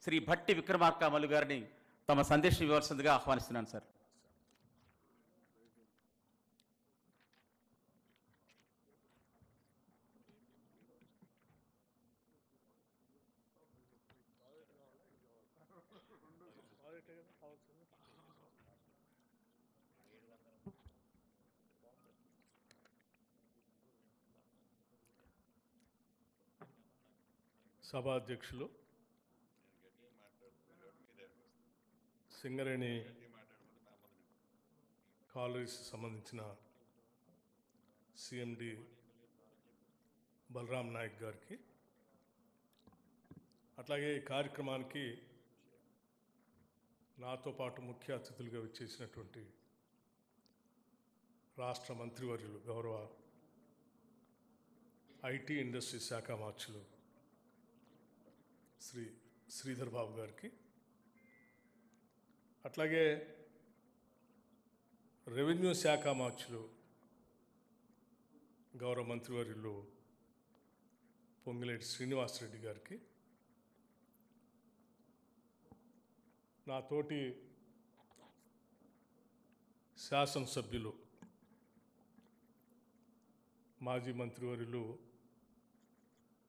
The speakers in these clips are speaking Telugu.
శ్రీ భట్టి విక్రమార్కమల్లు గారిని తమ సందేశం ఇవ్వాల్సిందిగా ఆహ్వానిస్తున్నాను సార్. సభాధ్యక్షులు సింగరేణి కాలరీస్ సంబంధించిన సిఎండి బలరాం నాయక్ గారికి, అట్లాగే ఈ కార్యక్రమానికి నాతో పాటు ముఖ్య అతిథులుగా విచ్చేసినటువంటి రాష్ట్ర మంత్రివర్యులు గౌరవ ఐటీ ఇండస్ట్రీ శాఖ మార్చులు శ్రీ శ్రీధర్ బాబు గారికి, అట్లాగే రెవెన్యూ శాఖ మార్చులు గౌరవ మంత్రివర్యులు పొంగిలేటి శ్రీనివాసరెడ్డి గారికి, నా తోటి శాసనసభ్యులు మాజీ మంత్రివర్యులు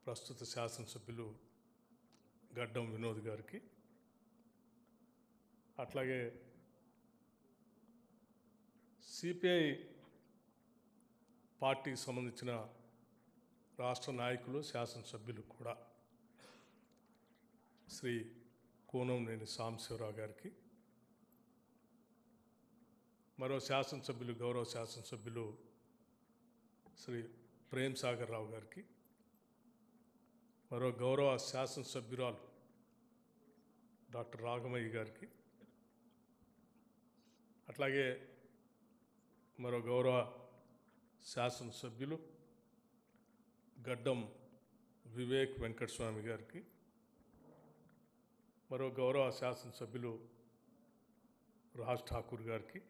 ప్రస్తుత శాసనసభ్యులు గడ్డం వినోద్ గారికి, అట్లాగే సిపిఐ పార్టీకి సంబంధించిన రాష్ట్ర నాయకులు శాసనసభ్యులు కూడా శ్రీ కోనంనేని సాంబశివరావు గారికి, మరో శాసనసభ్యులు గౌరవ శాసనసభ్యులు శ్రీ ప్రేమ్ సాగర్ రావు గారికి, మరో గౌరవ శాసనసభ్యురాలు డాక్టర్ రాఘమయ్య గారికి, అట్లాగే మరో గౌరవ శాసనసభ్యులు గడ్డం వివేక్ వెంకటస్వామి గారికి, మరో గౌరవ శాసనసభ్యులు రాజ్ ఠాకూర్ గారికి,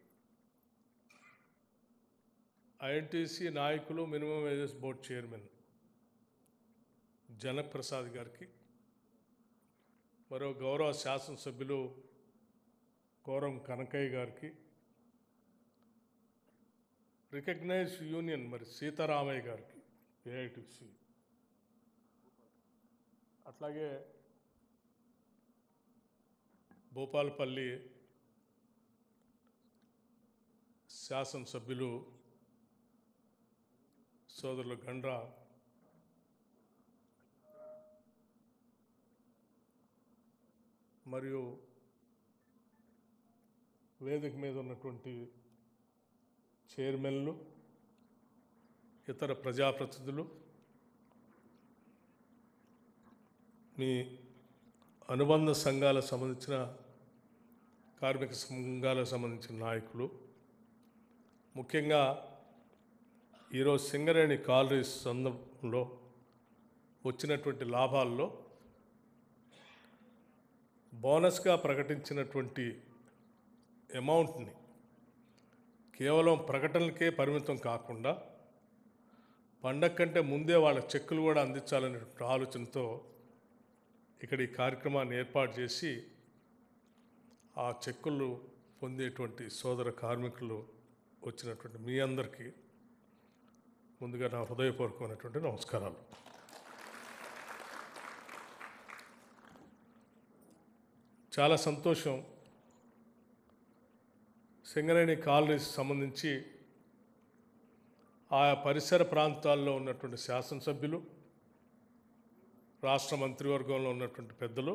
ఐఎన్టీసీ నాయకులు minimum wages board chairman Jana Prasad గారికి, మరో గౌరవ శాసనసభ్యులు కోరం కనకయ్య గారికి, రికగ్నైజ్ యూనియన్ మరి సీతారామయ్య గారికి ఏఐటీసీ, అట్లాగే భూపాలపల్లి శాసనసభ్యులు సోదరులు గండ్రా మరియు వేదిక మీద ఉన్నటువంటి చైర్మన్లు, ఇతర ప్రజాప్రతినిధులు, మీ అనుబంధ సంఘాలకు సంబంధించిన కార్మిక సంఘాలకు సంబంధించిన నాయకులు, ముఖ్యంగా ఈరోజు సింగరేణి కాలరీస్ సందర్భంలో వచ్చినటువంటి లాభాల్లో బోనస్గా ప్రకటించినటువంటి అమౌంట్ని కేవలం ప్రకటనలకే పరిమితం కాకుండా పండగ కంటే ముందే వాళ్ళ చెక్కులు కూడా అందించాలనే ఆలోచనతో ఇక్కడ ఈ కార్యక్రమాన్ని ఏర్పాటు చేసి ఆ చెక్కులు పొందేటువంటి సోదర కార్మికులు వచ్చినటువంటి మీ అందరికీ ముందుగా నా హృదయపూర్వకమైనటువంటి నమస్కారాలు. చాలా సంతోషం, సింగరేణి కాలనీస్ సంబంధించి ఆయా పరిసర ప్రాంతాల్లో ఉన్నటువంటి శాసనసభ్యులు, రాష్ట్ర మంత్రివర్గంలో ఉన్నటువంటి పెద్దలు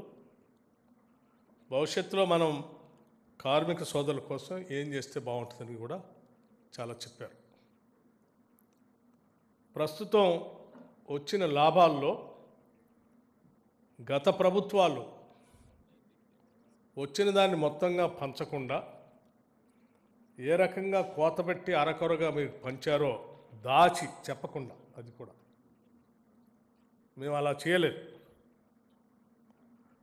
భవిష్యత్తులో మనం కార్మిక సోదరుల కోసం ఏం చేస్తే బాగుంటుందని కూడా చాలా చెప్పారు. ప్రస్తుతం వచ్చిన లాభాల్లో గత ప్రభుత్వాలు వచ్చిన దాన్ని మొత్తంగా పంచకుండా ఏ రకంగా కోతపెట్టి అరకొరగా మీరు పంచారో దాచి చెప్పకుండా, అది కూడా మేము అలా చేయలేదు.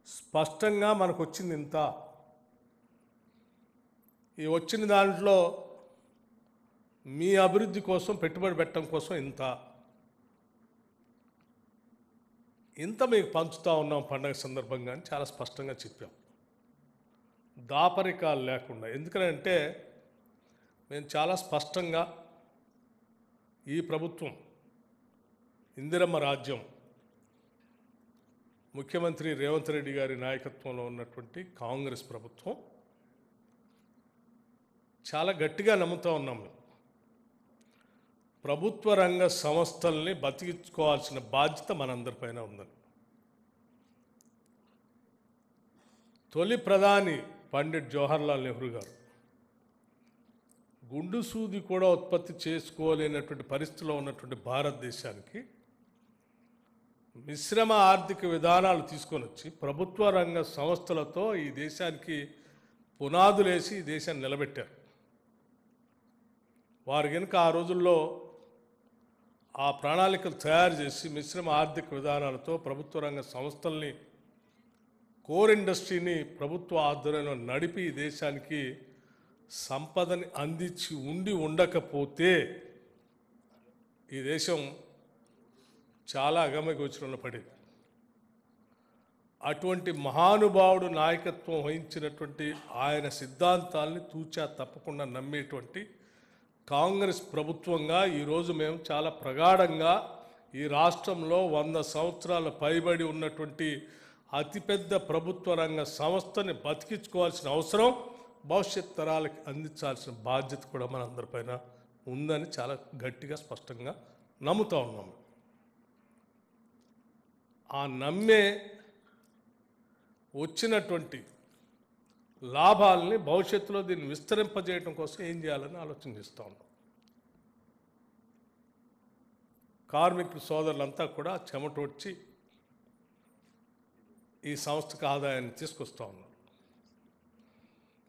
స్పష్టంగా మనకు వచ్చింది ఇంత, ఈ వచ్చిన దాంట్లో మీ అభివృద్ధి కోసం పెట్టుబడి పెట్టడం కోసం ఇంత, ఇంత మీకు పంచుతూ ఉన్నాం పండగ సందర్భంగా అని చాలా స్పష్టంగా చెప్పాం. దాపరికాలు లేకుండా. ఎందుకంటే మేము చాలా స్పష్టంగా ఈ ప్రభుత్వం ఇందిరమ్మ రాజ్యం ముఖ్యమంత్రి రేవంత్ రెడ్డి గారి నాయకత్వంలో ఉన్నటువంటి కాంగ్రెస్ ప్రభుత్వం చాలా గట్టిగా నమ్ముతూ ఉన్నాం. మేము ప్రభుత్వ రంగ సంస్థల్ని బతికించుకోవాల్సిన బాధ్యత మనందరిపైన ఉందని. తొలి ప్రధాని పండిట్ జవహర్లాల్ నెహ్రూ గారు గుండు సూది కూడా ఉత్పత్తి చేసుకోలేనటువంటి పరిస్థితిలో ఉన్నటువంటి భారతదేశానికి మిశ్రమ ఆర్థిక విధానాలు తీసుకొని వచ్చి ప్రభుత్వ రంగ సంస్థలతో ఈ దేశానికి పునాదులేసి ఈ దేశాన్ని నిలబెట్టారు. వారు కనుక ఆ రోజుల్లో ఆ ప్రణాళికలు తయారు చేసి మిశ్రమ ఆర్థిక విధానాలతో ప్రభుత్వ రంగ సంస్థల్ని కోర్ ఇండస్ట్రీని ప్రభుత్వ ఆధ్వర్యంలో నడిపి ఈ దేశానికి సంపదని అందించి ఉండకపోతే ఈ దేశం చాలా అగమ్యగోచరంలో పడేది. అటువంటి మహానుభావుడు నాయకత్వం వహించినటువంటి ఆయన సిద్ధాంతాలని తూచా తప్పకుండా నమ్మేటువంటి కాంగ్రెస్ ప్రభుత్వంగా ఈరోజు మేము చాలా ప్రగాఢంగా ఈ రాష్ట్రంలో 100 సంవత్సరాల పైబడి ఉన్నటువంటి అతిపెద్ద ప్రభుత్వ రంగ సంస్థని బతికించుకోవాల్సిన అవసరం, భవిష్యత్ తరాలకి అందించాల్సిన బాధ్యత కూడా మనందరిపైన ఉందని చాలా గట్టిగా స్పష్టంగా నమ్ముతూ ఉన్నాము. ఆ నమ్మే వచ్చినటువంటి లాభాలని భవిష్యత్తులో దీన్ని విస్తరింపజేయడం కోసం ఏం చేయాలని ఆలోచన చేస్తూ ఉన్నాం. కార్మికుల సోదరులంతా కూడా చెమటొచ్చి ఈ సంస్థకు ఆదాయాన్ని తీసుకొస్తూ ఉన్నారు.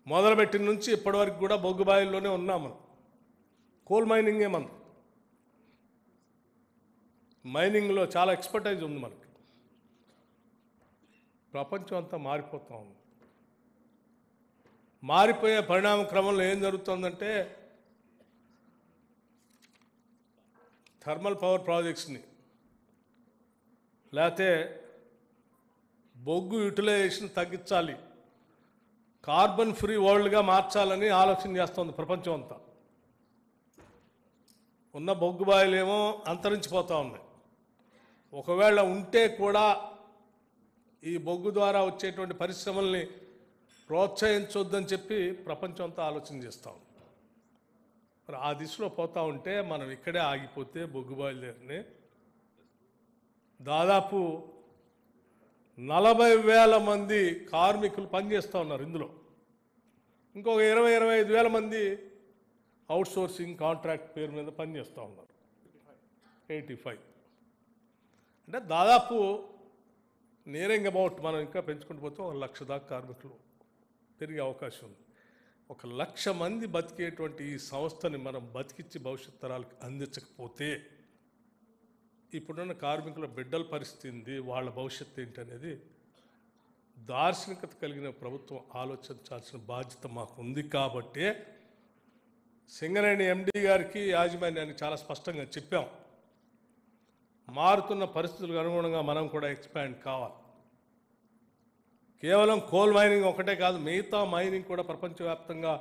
మొదలుపెట్టిన నుంచి ఇప్పటివరకు కూడా బొగ్గుబాయిల్లోనే ఉన్నాం మనం. కోల్ మైనింగే మనం. మైనింగ్లో చాలా ఎక్స్పర్టైజ్ ఉంది మనకి. ప్రపంచం అంతా మారిపోతూ ఉంది. మారిపోయే పరిణామ క్రమంలో ఏం జరుగుతుందంటే థర్మల్ పవర్ ప్రాజెక్ట్స్ని లేకపోతే బొగ్గు యూటిలైజేషన్ తగ్గించాలి, కార్బన్ ఫ్రీ వరల్డ్గా మార్చాలని ఆలోచన చేస్తుంది ప్రపంచం అంతా. ఉన్న బొగ్గు బాయిలేమో అంతరించిపోతూ ఉన్నాయి. ఒకవేళ ఉంటే కూడా ఈ బొగ్గు ద్వారా వచ్చేటువంటి పరిశ్రమల్ని ప్రోత్సహించొద్దని చెప్పి ప్రపంచం అంతా ఆలోచన చేస్తాం. మరి ఆ దిశలో పోతూ ఉంటే మనం ఇక్కడే ఆగిపోతే బొగ్గు బాయిలర్ని దాదాపు 40,000 మంది కార్మికులు పనిచేస్తూ ఉన్నారు ఇందులో. ఇంకొక 20,000-25,000 మంది అవుట్సోర్సింగ్ కాంట్రాక్ట్ పేరు మీద పనిచేస్తూ ఉన్నారు. 85 అంటే దాదాపు నియరింగ్ అబౌట్ మనం ఇంకా పెంచుకుంటూ పోతే 1,00,000 దాకా కార్మికులు పెరిగే అవకాశం ఉంది. 1,00,000 మంది బతికేటువంటి ఈ సంస్థని మనం బతికించి భవిష్యత్ తరాలకు అందించకపోతే ఇప్పుడున్న కార్మికుల బిడ్డల పరిస్థితి ఏంది, వాళ్ళ భవిష్యత్తు ఏంటి అనేది దార్శనికత కలిగిన ప్రభుత్వం ఆలోచించాల్సిన బాధ్యత మాకు ఉంది. కాబట్టే సింగరేణి ఎండి గారికి యాజమాన్యానికి చాలా స్పష్టంగా చెప్పాం, మారుతున్న పరిస్థితులకు అనుగుణంగా మనం కూడా ఎక్స్పాండ్ కావాలి. కేవలం కోల్ మైనింగ్ ఒకటే కాదు, మిగతా మైనింగ్ కూడా ప్రపంచవ్యాప్తంగా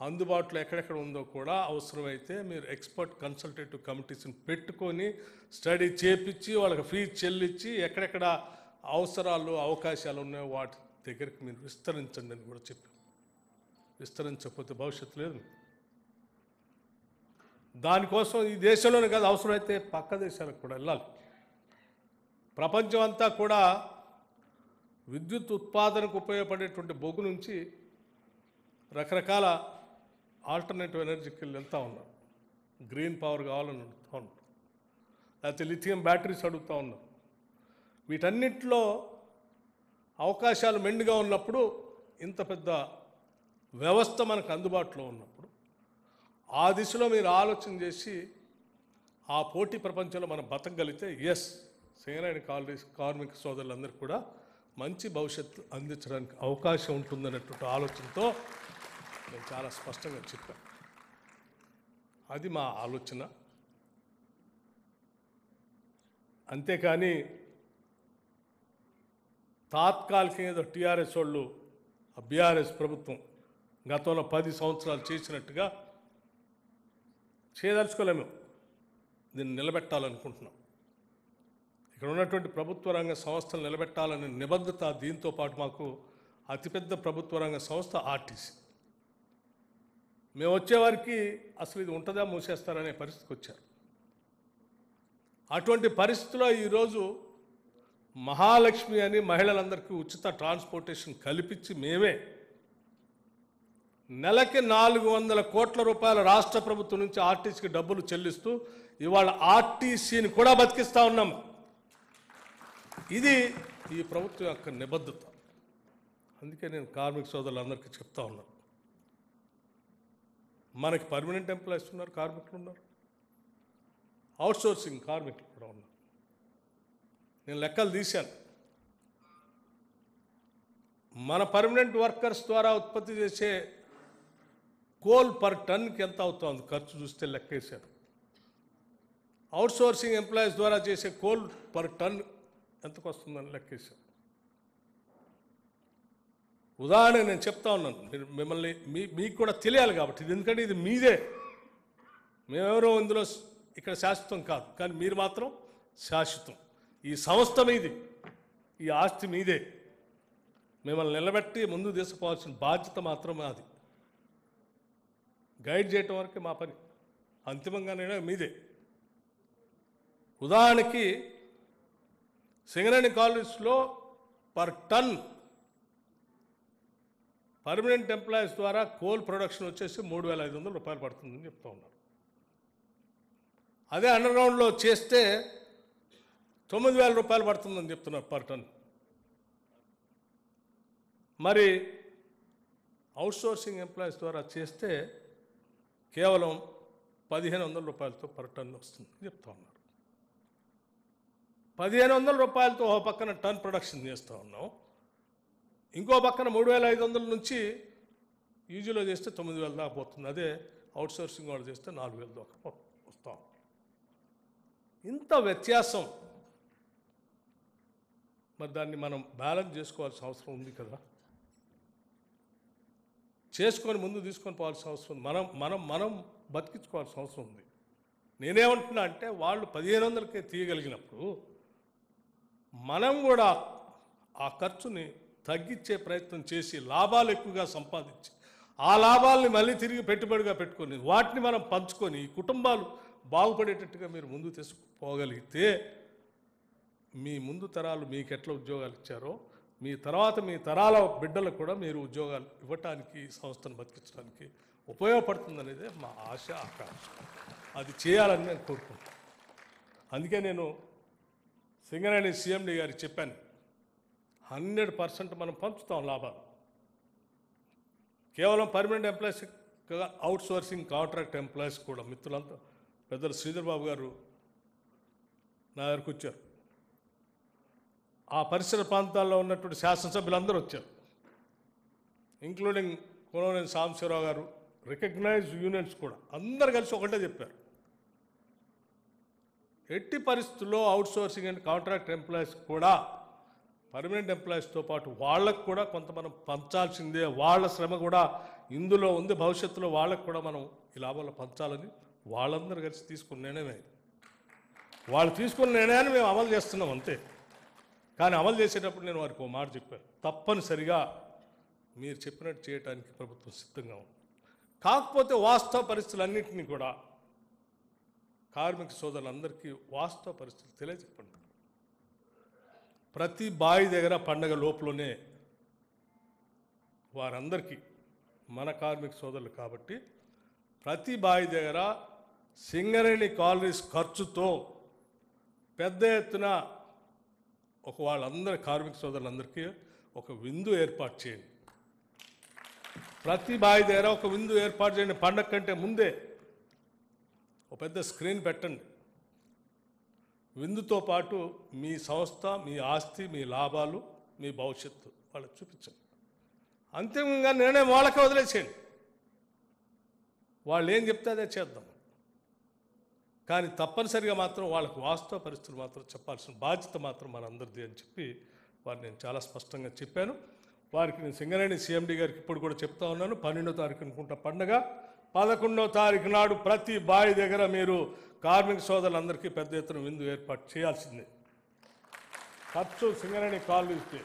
అందుబాటులో ఎక్కడెక్కడ ఉందో కూడా అవసరమైతే మీరు ఎక్స్పర్ట్ కన్సల్టేటివ్ కమిటీస్ని పెట్టుకొని స్టడీ చేపించి వాళ్ళకి ఫీజు చెల్లించి ఎక్కడెక్కడ అవసరాలు అవకాశాలు ఉన్నాయో వాటి దగ్గరికి మీరు విస్తరించండి అని కూడా చెప్పాం. విస్తరించకపోతే భవిష్యత్తు లేదు. దానికోసం ఈ దేశంలోనే కాదు, అవసరమైతే పక్క దేశాలకు కూడా వెళ్ళాలి. ప్రపంచం అంతా కూడా విద్యుత్ ఉత్పాదనకు ఉపయోగపడేటువంటి బొగ్గు నుంచి రకరకాల ఆల్టర్నేటివ్ ఎనర్జీకి వెళ్తూ ఉన్నారు. గ్రీన్ పవర్ కావాలని అడుగుతూ ఉన్నారు, లేకపోతే లిథియం బ్యాటరీస్ అడుగుతూ ఉన్నారు. వీటన్నిటిలో అవకాశాలు మెండుగా ఉన్నప్పుడు, ఇంత పెద్ద వ్యవస్థ మనకు అందుబాటులో ఉన్నప్పుడు ఆ దిశలో మీరు ఆలోచన చేసి ఆ పోటీ ప్రపంచంలో మనం బతకగలిగితే సింగరేణి కార్మిక సోదరులందరూ కూడా మంచి భవిష్యత్తు అందించడానికి అవకాశం ఉంటుందనేటువంటి ఆలోచనతో నేను చాలా స్పష్టంగా చెప్పాను. అది మా ఆలోచన. అంతేకాని తాత్కాలికంగా ఏదో టీఆర్ఎస్ వాళ్ళు బీఆర్ఎస్ ప్రభుత్వం గతంలో 10 సంవత్సరాలు చేసినట్టుగా చేయదలుచుకోలేము. దీన్ని నిలబెట్టాలనుకుంటున్నాం. ఇక్కడ ఉన్నటువంటి ప్రభుత్వ రంగ సంస్థలు నిలబెట్టాలనే నిబద్ధత, దీంతో పాటు మాకు అతిపెద్ద ప్రభుత్వ రంగ సంస్థ ఆర్టీసీ. మేము వచ్చేవారికి అసలు ఇది ఉంటుందా, మూసేస్తారనే పరిస్థితికి వచ్చారు. అటువంటి పరిస్థితిలో ఈరోజు మహాలక్ష్మి అని మహిళలందరికీ ఉచిత ట్రాన్స్పోర్టేషన్ కల్పించి మేమే నెలకి 400 కోట్ల రూపాయల రాష్ట్ర ప్రభుత్వం నుంచి ఆర్టీసీకి డబ్బులు చెల్లిస్తూ ఇవాళ ఆర్టీసీని కూడా బతికిస్తూ ఉన్నాం. ఇది ఈ ప్రభుత్వం యొక్క నిబద్ధత. అందుకే నేను కార్మిక సోదరులందరికీ చెప్తా ఉన్నాను, మనకి పర్మనెంట్ ఎంప్లాయీస్ ఉన్నారు, కార్మికులు ఉన్నారు, అవుట్సోర్సింగ్ కార్మికులు కూడా ఉన్నారు. నేను లెక్కలు తీశాను. మన పర్మనెంట్ వర్కర్స్ ద్వారా ఉత్పత్తి చేసే కోల్ పర్ టన్కి ఎంత అవుతుంది ఖర్చు చూస్తే లెక్కేశాను. అవుట్సోర్సింగ్ ఎంప్లాయీస్ ద్వారా చేసే కోల్ పర్ టన్ ఎంతకు వస్తుందని లెక్కేశాను. ఉదాహరణ నేను చెప్తా ఉన్నాను, మిమ్మల్ని మీకు కూడా తెలియాలి కాబట్టి. ఇది ఎందుకంటే ఇది మీదే, మేమెవరో ఇందులో ఇక్కడ శాశ్వతం కాదు, కానీ మీరు మాత్రం శాశ్వతం. ఈ సంస్థ మీది, ఈ ఆస్తి మీదే. మిమ్మల్ని నిలబెట్టి ముందు తీసుకుపోవాల్సిన బాధ్యత మాత్రం మాది. గైడ్ చేయటం వరకే మా పని, అంతిమంగానే మీదే. ఉదాహరణకి సింగరేణి కాలేజ్లో పర్ టన్ పర్మనెంట్ ఎంప్లాయీస్ ద్వారా కోల్ ప్రొడక్షన్ వచ్చేసి 3,500 రూపాయలు పడుతుందని చెప్తా ఉన్నారు. అదే అండర్గ్రౌండ్లో చేస్తే 9,000 రూపాయలు పడుతుందని చెప్తున్నారు పర్ టన్. మరి అవుట్సోర్సింగ్ ఎంప్లాయీస్ ద్వారా చేస్తే కేవలం 1,500 రూపాయలతో పర్ టన్ వస్తుందని చెప్తా ఉన్నారు. 1,500 రూపాయలతో ఒక పక్కన టన్ ప్రొడక్షన్ చేస్తూ ఉన్నాం, ఇంకో పక్కన 3,500 నుంచి యూజీలో చేస్తే 9,000 దాకా పోతుంది. అదే అవుట్సోర్సింగ్ వాళ్ళు చేస్తే 4,000 దాకా వస్తాం. ఇంత వ్యత్యాసం. మరి దాన్ని మనం బ్యాలెన్స్ చేసుకోవాల్సిన అవసరం ఉంది కదా, చేసుకొని ముందు తీసుకొని పోవాల్సిన అవసరం ఉంది. మనం బతికించుకోవాల్సిన అవసరం ఉంది. నేనేమంటున్నా అంటే వాళ్ళు 1,500కే తీయగలిగినప్పుడు మనం కూడా ఆ ఖర్చుని తగ్గించే ప్రయత్నం చేసి లాభాలు ఎక్కువగా సంపాదించి ఆ లాభాలని మళ్ళీ తిరిగి పెట్టుబడిగా పెట్టుకొని వాటిని మనం పంచుకొని ఈ కుటుంబాలు బాగుపడేటట్టుగా మీరు ముందు తీసుకుపోగలిగితే మీ ముందు తరాలు మీకు ఎట్లా ఉద్యోగాలు ఇచ్చారో మీ తర్వాత మీ తరాల బిడ్డలకు కూడా మీరు ఉద్యోగాలు ఇవ్వటానికి, సంస్థను బతికించడానికి ఉపయోగపడుతుందనేదే మా ఆశ, ఆకాంక్ష. అది చేయాలని నేను కోరుకుంటాను. అందుకే నేను సింగరేణి సీఎండీ గారికి చెప్పాను, 100% మనం పంచుతాం లాభాలు. కేవలం permanent employees, outsourcing contract employees కూడా. మిత్రులంతా పెద్దలు శ్రీధర్ బాబు గారు నా దగ్గరకు వచ్చారు, ఆ పరిసర ప్రాంతాల్లో ఉన్నటువంటి శాసనసభ్యులందరూ వచ్చారు, ఇంక్లూడింగ్ కొనవనేని సాంబశివరావు గారు, రికగ్నైజ్డ్ యూనియన్స్ కూడా అందరు కలిసి ఒకటే చెప్పారు, ఎట్టి పరిస్థితుల్లో అవుట్సోర్సింగ్ అండ్ కాంట్రాక్ట్ ఎంప్లాయీస్ కూడా పర్మనెంట్ ఎంప్లాయీస్తో పాటు వాళ్ళకు కూడా కొంత మనం పంచాల్సిందే. వాళ్ళ శ్రమ కూడా ఇందులో ఉంది, భవిష్యత్తులో వాళ్ళకు కూడా మనం ఈ లాభాలు పంచాలని వాళ్ళందరూ కలిసి తీసుకున్న నిర్ణయమే. వాళ్ళు తీసుకున్న నిర్ణయాన్ని మేము అమలు చేస్తున్నాం అంతే. కానీ అమలు చేసేటప్పుడు నేను వారికి ఒక మాట చెప్పాను, తప్పనిసరిగా మీరు చెప్పినట్టు చేయడానికి ప్రభుత్వం సిద్ధంగా ఉంది. కాకపోతే వాస్తవ పరిస్థితులన్నింటినీ కూడా కార్మిక సోదరులందరికీ వాస్తవ పరిస్థితులు తెలియజెప్పండి. ప్రతి బావి దగ్గర పండగ లోపలనే వారందరికీ, మన కార్మిక సోదరులు కాబట్టి ప్రతి బావి దగ్గర సింగరేణి కాలనీస్ ఖర్చుతో పెద్ద ఎత్తున వాళ్ళందరి కార్మిక సోదరులందరికీ ఒక విందు ఏర్పాటు చేయండి. ప్రతి బావి దగ్గర ఒక విందు ఏర్పాటు చేయండి. పండగ కంటే ముందే ఒక పెద్ద స్క్రీన్ పెట్టండి. విందుతో పాటు మీ సంస్థ, మీ ఆస్తి, మీ లాభాలు, మీ భవిష్యత్తు వాళ్ళకి చూపించండి. అంతిమంగా నిర్ణయం వాళ్ళకే వదిలేసేయండి, వాళ్ళు ఏం చెప్తే అదే చేద్దాం. కానీ తప్పనిసరిగా మాత్రం వాళ్ళకు వాస్తవ పరిస్థితులు మాత్రం చెప్పాల్సిన బాధ్యత మాత్రం మనందరిది అని చెప్పి వారు నేను చాలా స్పష్టంగా చెప్పాను. వారికి నేను సింగరేణి CMD గారికి ఇప్పుడు కూడా చెప్తా ఉన్నాను. 12వ తారీఖు అనుకుంటా పండగ, 11వ తారీఖు నాడు ప్రతి బావి దగ్గర మీరు కార్మిక సోదరులందరికీ పెద్ద ఎత్తున విందు ఏర్పాటు చేయాల్సిందే. ఖర్చు సింగరేణి కాలనీకి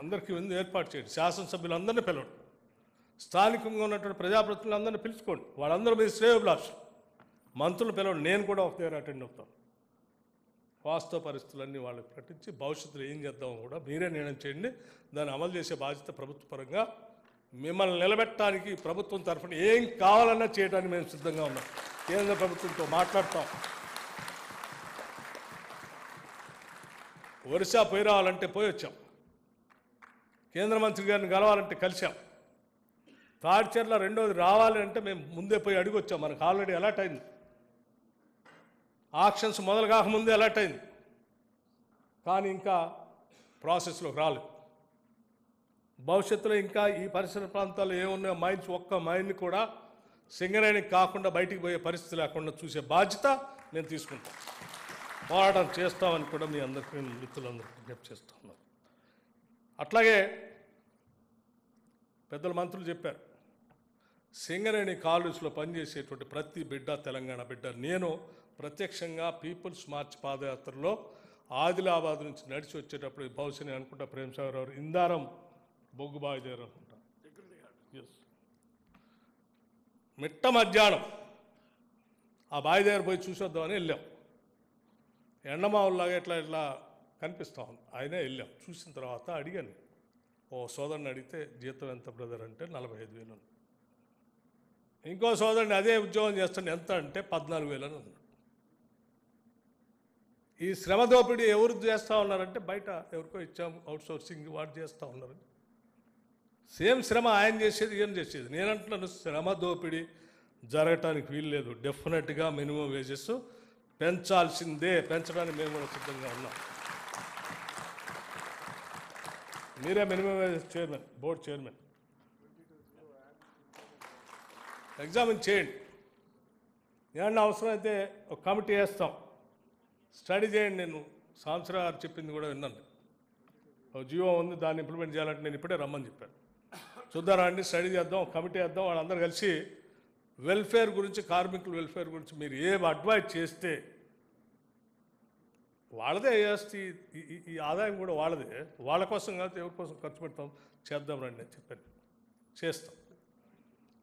అందరికీ విందు ఏర్పాటు చేయండి. శాసనసభ్యులందరినీ పిలవండి, స్థానికంగా ఉన్నటువంటి ప్రజాప్రతినిధులందరినీ పిలుచుకోండి. వాళ్ళందరూ మీ శ్రేయోభిలాషులు. మంత్రులు పిలవండి, నేను కూడా ఒక దగ్గర అటెండ్ అవుతాను. వాస్తవ పరిస్థితులన్నీ వాళ్ళకి ప్రకటించి భవిష్యత్తులో ఏం చేద్దామో కూడా మీరే నిర్ణయం చేయండి. దాన్ని అమలు చేసే బాధ్యత ప్రభుత్వ పరంగా మిమ్మల్ని నిలబెట్టడానికి ప్రభుత్వం తరఫున ఏం కావాలన్నా చేయడానికి మేము సిద్ధంగా ఉన్నాం. కేంద్ర ప్రభుత్వంతో మాట్లాడతాం. ఒరిస్సా పోయి రావాలంటే పోయి వచ్చాం. కేంద్ర మంత్రి గారిని కలవాలంటే కలిసాం. తాడిచెర్ల రెండోది రావాలి అంటే మేము ముందే పోయి అడిగి వచ్చాం. మనకు ఆల్రెడీ అలర్ట్ అయింది. ఆక్షన్స్ మొదలు కాకముందే అలర్ట్ అయింది, కానీ ఇంకా ప్రాసెస్లోకి రాలేదు. భవిష్యత్తులో ఇంకా ఈ పరిసర ప్రాంతాల్లో ఏమున్నాయో మైన్స్, ఒక్క మైన్ని కూడా సింగరేణికి కాకుండా బయటికి పోయే పరిస్థితి లేకుండా చూసే బాధ్యత నేను తీసుకుంటాను. పోరాటం చేస్తామని కూడా మీ అందరికీ మిత్రులందరికీ విజ్ఞప్తి చేస్తూ ఉన్నాను. అట్లాగే పెద్దల మంత్రులు చెప్పారు, సింగరేణి కాలనీస్లో పనిచేసేటువంటి ప్రతి బిడ్డ తెలంగాణ బిడ్డ. నేను ప్రత్యక్షంగా పీపుల్స్ మార్చ్ పాదయాత్రలో ఆదిలాబాద్ నుంచి నడిచి వచ్చేటప్పుడు బహుశా నేను అనుకుంటా ప్రేమసాగర్ గారు ఇందారం బొగ్గుబావి దగ్గర అనుకుంటా, మిట్ట మధ్యాహ్నం ఆ బావి దగ్గర పోయి చూసొద్దామని వెళ్ళాం. ఎండమావుల్లాగా ఇట్లా ఇట్లా కనిపిస్తా ఉంది. అయినా వెళ్ళాం. చూసిన తర్వాత అడిగాను, ఓ సోదరుని అడిగితే జీతం ఎంత బ్రదర్ అంటే 45,000. ఇంకో సోదరుని అదే ఉద్యోగం చేస్తాను ఎంత అంటే 14,000 అని ఉన్నాడు. ఈ శ్రమ దోపిడీ ఎవరు చేస్తూ ఉన్నారంటే బయట ఎవరికో ఇచ్చాం, అవుట్ సోర్సింగ్ వాడు చేస్తూ ఉన్నారు. సేమ్ శ్రమ ఆయన చేసేది ఏం చేసేది. నేనంటున్నాను శ్రమ దోపిడీ జరగటానికి వీలు లేదు. డెఫినెట్గా మినిమం వేజెస్ పెంచాల్సిందే. పెంచడానికి మేము కూడా సిద్ధంగా ఉన్నాం. మీరే minimum wages chairman, board chairman, examine చేయండి. ఏమన్నా అవసరమైతే ఒక కమిటీ వేస్తాం, స్టడీ చేయండి. నేను సంవత్సరాలు గారు చెప్పింది కూడా విన్నాను. ఒక జీవో ఉంది, దాన్ని ఇంప్లిమెంట్ చేయాలంటే నేను ఇప్పుడే రమ్మని చెప్పాను. చూద్దారా అండి, స్టడీ చేద్దాం, కమిటీ వేద్దాం. వాళ్ళందరూ కలిసి వెల్ఫేర్ గురించి, కార్మికుల వెల్ఫేర్ గురించి మీరు ఏ అడ్వైజ్ చేస్తే వాళ్ళదే చేస్తే ఈ ఆదాయం కూడా వాళ్ళదే. వాళ్ళ కోసం కాదు, ఎవరి కోసం ఖర్చు పెడతాం, చేద్దాం రండి అని చెప్పాను. చేస్తాం.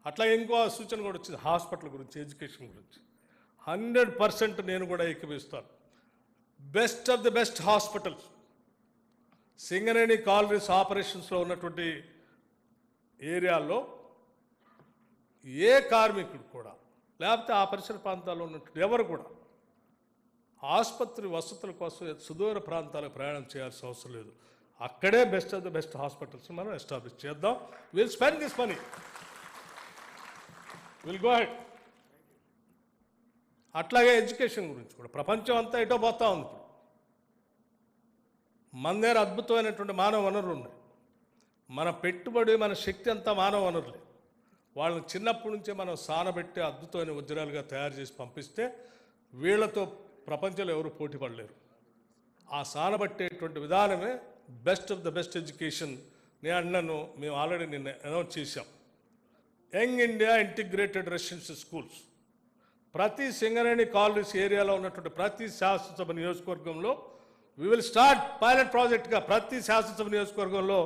అట్లా ఇంకో సూచన కూడా వచ్చింది హాస్పిటల్ గురించి, ఎడ్యుకేషన్ గురించి. 100% నేను కూడా ఏకీభవిస్తాను. Best of the best hospitals Singareni colonies ఆపరేషన్స్లో ఉన్నటువంటి ఏరియాల్లో ఏ కార్మికుడు కూడా, లేకపోతే ఆ పరిసర ప్రాంతాల్లో ఉన్నటువంటి ఎవరు కూడా ఆసుపత్రి వసతుల కోసం సుదూర ప్రాంతాలకు ప్రయాణం చేయాల్సిన అవసరం లేదు. అక్కడే best of the best hospitals మనం ఎస్టాబ్లిష్ చేద్దాం. Will spend this money, will go head. అట్లాగే ఎడ్యుకేషన్ గురించి కూడా ప్రపంచం అంతా ఎటో పోతా ఉంది. ఇప్పుడు మన దగ్గర అద్భుతమైనటువంటి మానవ వనరులు ఉన్నాయి. మన పెట్టుబడి, మన శక్తి అంతా మానవ వనరులే. వాళ్ళని చిన్నప్పటి నుంచే మనం సానబెట్టి అద్భుతమైన వజ్రాలుగా తయారు చేసి పంపిస్తే వీళ్లతో ప్రపంచంలో ఎవరు పోటీ పడలేరు. ఆ సానబట్టేటువంటి విధానమే best of the best education. నేను అన్నాను, మేము ఆల్రెడీ నిన్న అనౌన్స్ చేశాం. Young India integrated residential schools ప్రతి సింగరేణి కాలనీస్ ఏరియాలో ఉన్నటువంటి ప్రతి శాసనసభ నియోజకవర్గంలో వి విల్ స్టార్ట్ పైలట్ ప్రాజెక్ట్గా ప్రతి శాసనసభ నియోజకవర్గంలో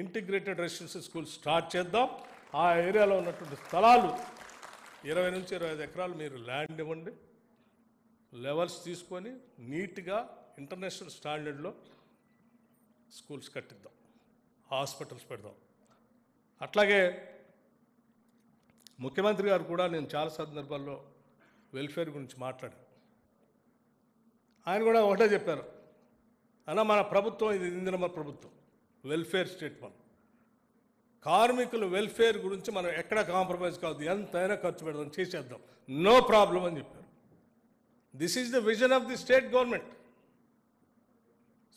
ఇంటిగ్రేటెడ్ రెసిడెన్షియల్ స్కూల్స్ స్టార్ట్ చేద్దాం. ఆ ఏరియాలో ఉన్నటువంటి స్థలాలు 20 నుంచి 25 ఎకరాలు మీరు ల్యాండ్ ఇవ్వండి. లెవెల్స్ తీసుకొని నీట్గా ఇంటర్నేషనల్ స్టాండర్డ్లో స్కూల్స్ కట్టిద్దాం, హాస్పిటల్స్ పెడదాం. అట్లాగే ముఖ్యమంత్రి గారు కూడా నేను చాలా సందర్భాల్లో వెల్ఫేర్ గురించి మాట్లాడాను. ఆయన కూడా ఒకటే చెప్పారు, అన్న మన ప్రభుత్వం ఇది ఇందిరమ్మ ప్రభుత్వం, వెల్ఫేర్ స్టేట్. మనం కార్మికుల వెల్ఫేర్ గురించి మనం ఎక్కడ కాంప్రమైజ్ కావద్దు, ఎంతైనా ఖర్చు పెడదాం, చేసేద్దాం, నో ప్రాబ్లం అని చెప్పారు. This is the vision of the state government.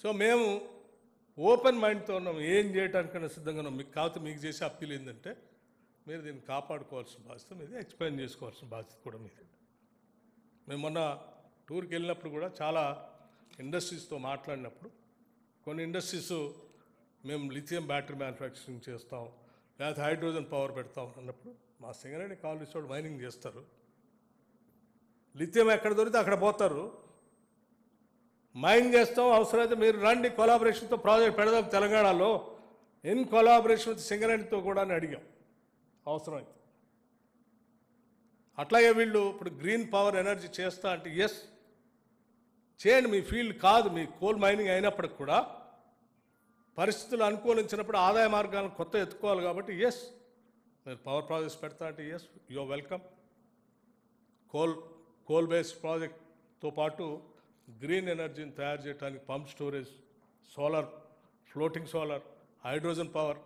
So మేము ఓపెన్ మైండ్తో ఉన్నాం, ఏం చేయడానికైనా సిద్ధంగా ఉన్నాం. మీకు కాకపోతే మీకు చేసే అప్పీల్ ఏంటంటే మీరు దీన్ని కాపాడుకోవాల్సిన బాధ్యత మీది, ఎక్స్ప్లెయిన్ చేసుకోవాల్సిన బాధ్యత కూడా మీది. మేము మొన్న టూర్కి వెళ్ళినప్పుడు కూడా చాలా ఇండస్ట్రీస్తో మాట్లాడినప్పుడు కొన్ని ఇండస్ట్రీస్ మేము లిథియం బ్యాటరీ మ్యానుఫ్యాక్చరింగ్ చేస్తాం, లేకపోతే హైడ్రోజన్ పవర్ పెడతాం అన్నప్పుడు మా సింగరేణి కాలనీస్ వాళ్ళు మైనింగ్ చేస్తారు. లిథియం ఎక్కడ దొరికితే అక్కడ పోతారు, మైన్ చేస్తాం. అవసరమైతే మీరు రండి, కొలాబరేషన్తో ప్రాజెక్ట్ పెడదాం తెలంగాణలో, ఇన్ కొలాబరేషన్ విత్ సింగరేణితో కూడా అని అడిగాం అవసరమైతే. అట్లాగే వీళ్ళు ఇప్పుడు గ్రీన్ పవర్ ఎనర్జీ చేస్తా అంటే ఎస్ చేయండి, మీ ఫీల్డ్ కాదు, మీ కోల్ మైనింగ్ అయినప్పటికి కూడా పరిస్థితులు అనుకూలించినప్పుడు ఆదాయ మార్గాలను కొత్త ఎత్తుకోవాలి కాబట్టి ఎస్ మీరు పవర్ ప్రాజెక్ట్స్ పెడతా అంటే yes you're welcome. Coal based ప్రాజెక్ట్తో పాటు గ్రీన్ ఎనర్జీని తయారు చేయడానికి pump storage, solar, floating solar, hydrogen power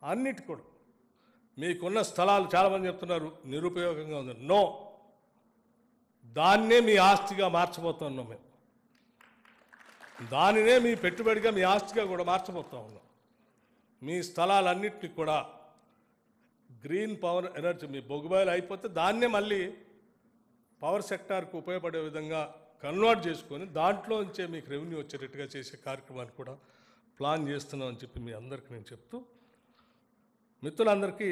అన్నిటి కూడా మీకున్న స్థలాలు చాలామంది చెప్తున్నారు నిరుపయోగంగా ఉంది. నో, దాన్నే మీ ఆస్తిగా మార్చబోతున్నాం మేము, దానినే మీ పెట్టుబడిగా మీ ఆస్తిగా కూడా మార్చబోతా ఉన్నాం. మీ స్థలాలన్నింటినీ కూడా గ్రీన్ పవర్ ఎనర్జీ, మీ బొగ్గుబాయిలు అయిపోతే దాన్నే మళ్ళీ పవర్ సెక్టార్కు ఉపయోగపడే విధంగా కన్వర్ట్ చేసుకొని దాంట్లోంచే మీకు రెవెన్యూ వచ్చేటట్టుగా చేసే కార్యక్రమాన్ని కూడా ప్లాన్ చేస్తున్నామని చెప్పి మీ అందరికీ నేను చెప్తూ, మిత్రులందరికీ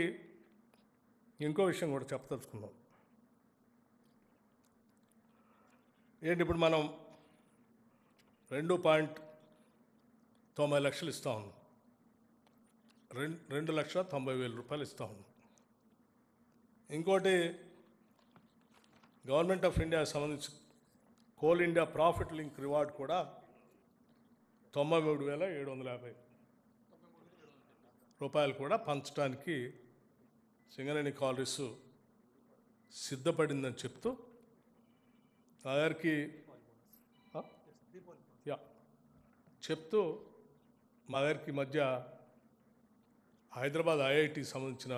ఇంకో విషయం కూడా చెప్పదలుచుకున్నాం. ఏంటి, ఇప్పుడు మనం 2.90 లక్షలు ఇస్తా ఉన్నాం, 2,90,000 రూపాయలు ఇస్తా ఉన్నాం. ఇంకోటి గవర్నమెంట్ ఆఫ్ ఇండియా సంబంధించి coal India profit link reward కూడా 93,750 రూపాయలు కూడా పంచడానికి సింగరేణి కాలనీస్ సిద్ధపడిందని చెప్తూ నా దగ్గరికి చెప్తూ మా దగ్గరికి మధ్య హైదరాబాద్ ఐఐటి సంబంధించిన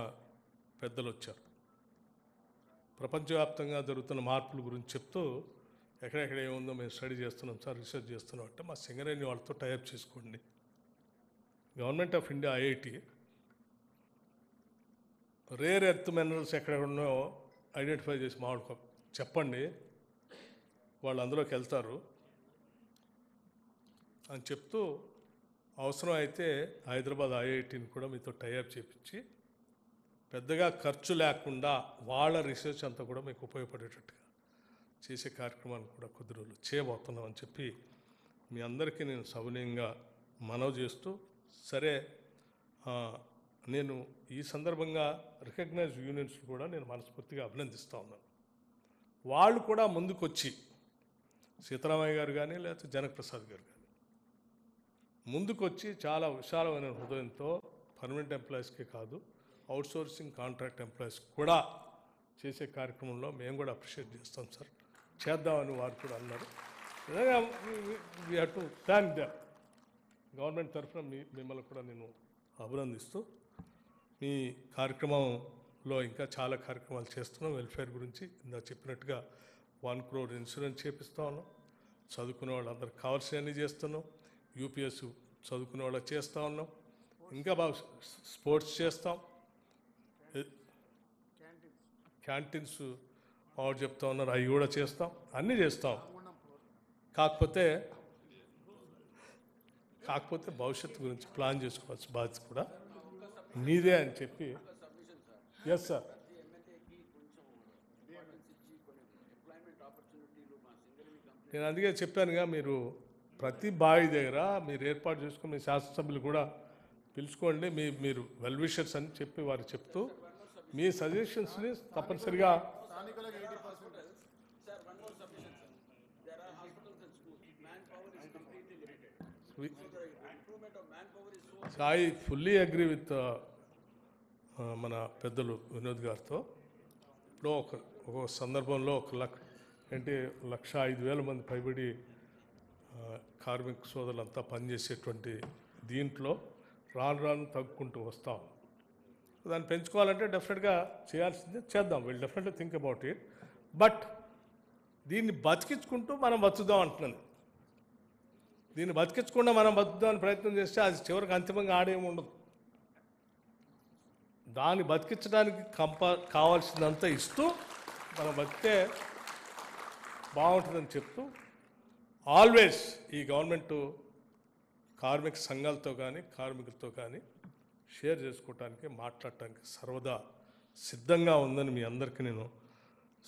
పెద్దలు వచ్చారు. ప్రపంచవ్యాప్తంగా జరుగుతున్న మార్పుల గురించి చెప్తూ ఎక్కడెక్కడ ఏముందో మేము స్టడీ చేస్తున్నాం సార్, రీసెర్చ్ చేస్తున్నాం అంటే మా సింగరేణి వాళ్ళతో టైప్ చేసుకోండి. Government of India IIT rare earth minerals ఎక్కడ ఉన్నాయో ఐడెంటిఫై చేసి మా వాళ్ళకి చెప్పండి, వాళ్ళు అందులోకి వెళ్తారు అని చెప్తూ, అవసరం అయితే హైదరాబాద్ ఐఐటిని కూడా మీతో టైఅప్ చేపించి పెద్దగా ఖర్చు లేకుండా వాళ్ళ రీసెర్చ్ అంతా కూడా మీకు ఉపయోగపడేటట్టుగా చేసే కార్యక్రమాన్ని కూడా కొద్ది రోజులు చేయబోతున్నాం అని చెప్పి మీ అందరికీ నేను సవినయంగా మనవి చేస్తూ, సరే నేను ఈ సందర్భంగా రికగ్నైజ్డ్ యూనియన్స్ కూడా నేను మనస్ఫూర్తిగా అభినందిస్తూ ఉన్నాను. వాళ్ళు కూడా ముందుకొచ్చి సీతారామయ్య గారు కానీ లేకపోతే జనకప్రసాద్ గారు కానీ ముందుకొచ్చి చాలా విశాలమైన హృదయంతో పర్మనెంట్ ఎంప్లాయీస్కే కాదు అవుట్సోర్సింగ్ కాంట్రాక్ట్ ఎంప్లాయీస్ కూడా చేసే కార్యక్రమంలో మేము కూడా అప్రిషియేట్ చేస్తాం సార్, చేద్దామని వారు కూడా అన్నారు. నిజంగా we have to thank them. Government తరఫున మిమ్మల్ని కూడా నేను అభినందిస్తూ, మీ కార్యక్రమంలో ఇంకా చాలా కార్యక్రమాలు చేస్తున్నాం. వెల్ఫేర్ గురించి ఇందా చెప్పినట్టుగా 1 crore ఇన్సూరెన్స్ చేపిస్తూ ఉన్నాం, చదువుకునే వాళ్ళందరికి కావాల్సినవన్నీ చేస్తున్నాం, యూపీఎస్ చదువుకునే వాళ్ళకి చేస్తూ ఉన్నాం, ఇంకా బాగా స్పోర్ట్స్ చేస్తాం, క్యాంటీన్స్ వాళ్ళు చెప్తా ఉన్నారు అవి కూడా చేస్తాం, అన్నీ చేస్తాం. కాకపోతే భవిష్యత్తు గురించి ప్లాన్ చేసుకోవాల్సిన బాధ్యత కూడా మీదే అని చెప్పి. ఎస్ సార్, నేను అందుకే చెప్పానుగా, మీరు ప్రతి బావి దగ్గర మీరు ఏర్పాటు చేసుకుని మీ శాసనసభ్యులు కూడా పిలుచుకోండి, మీరు వెల్ విషర్స్ అని చెప్పి వారు చెప్తూ మీ సజెషన్స్ని తప్పనిసరిగా I fully agree with మన పెద్దలు వినోద్ గారితో. ఇప్పుడు ఒక సందర్భంలో 1,05,000 మంది పైబడి కార్మిక సోదరులంతా పనిచేసేటువంటి దీంట్లో రాను తగ్గుకుంటూ వస్తాం. దాన్ని పెంచుకోవాలంటే డెఫినెట్గా చేయాల్సిందే, చేద్దాం. Will definitely think about it. But దీన్ని బతికించుకుంటూ మనం బతుకుదాం అంటున్నాను. దీన్ని బతికించకుండా మనం బతుకుదామని ప్రయత్నం చేస్తే అది చివరికి అంతిమంగా ఆడేమి ఉండదు. దాన్ని బతికించడానికి కావాల్సిందంతా ఇస్తూ మనం బతికితే బాగుంటుందని చెప్తూ, ఆల్వేస్ ఈ గవర్నమెంట్ కార్మిక సంఘాలతో కానీ కార్మికులతో కానీ షేర్ చేసుకోవటానికి మాట్లాడటానికి సర్వదా సిద్ధంగా ఉందని మీ అందరికీ నేను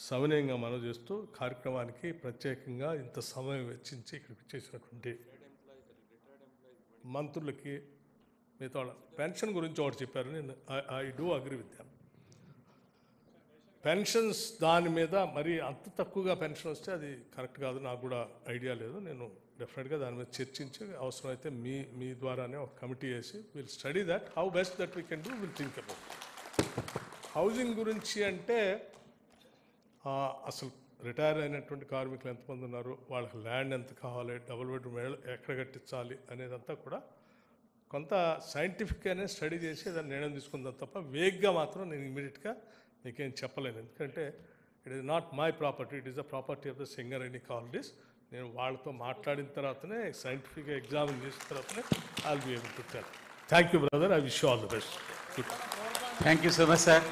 సవినయంగా మనవి చేస్తూ కార్యక్రమానికి ప్రత్యేకంగా ఇంత సమయం వెచ్చించి ఇక్కడికి చేసినటువంటి మంత్రులకి మిగతా వాళ్ళ పెన్షన్ గురించి ఒకటి చెప్పారు. నేను I do agree with them. Pensions దాని మీద మరి అంత తక్కువగా పెన్షన్ వస్తే అది కరెక్ట్ కాదు, నాకు కూడా ఐడియా లేదు. నేను డెఫినెట్గా దాని మీద చర్చించి అవసరమైతే మీ ద్వారానే ఒక కమిటీ వేసి will study that how best that we can do will think about. Housing గురించి అంటే అసలు రిటైర్ అయినటువంటి కార్మికులు ఎంతమంది ఉన్నారు, వాళ్ళకి ల్యాండ్ ఎంత కావాలి, డబుల్ బెడ్రూమ్ ఎక్కడ కట్టించాలి అనేదంతా కూడా కొంత సైంటిఫిక్గానే స్టడీ చేసి దాన్ని నిర్ణయం తీసుకుందాం తప్ప వేగ్గా మాత్రం నేను ఇమీడియట్గా నీకేం చెప్పలేను. ఎందుకంటే it is not my property, it is the property of the Singareni colonies. నేను వాళ్ళతో మాట్లాడిన తర్వాతనే సైంటిఫిక్గా ఎగ్జామిన్ చేసిన తర్వాతనే I will be able to tell. Thank you brother, I wish you all the best. Thank you so much sir.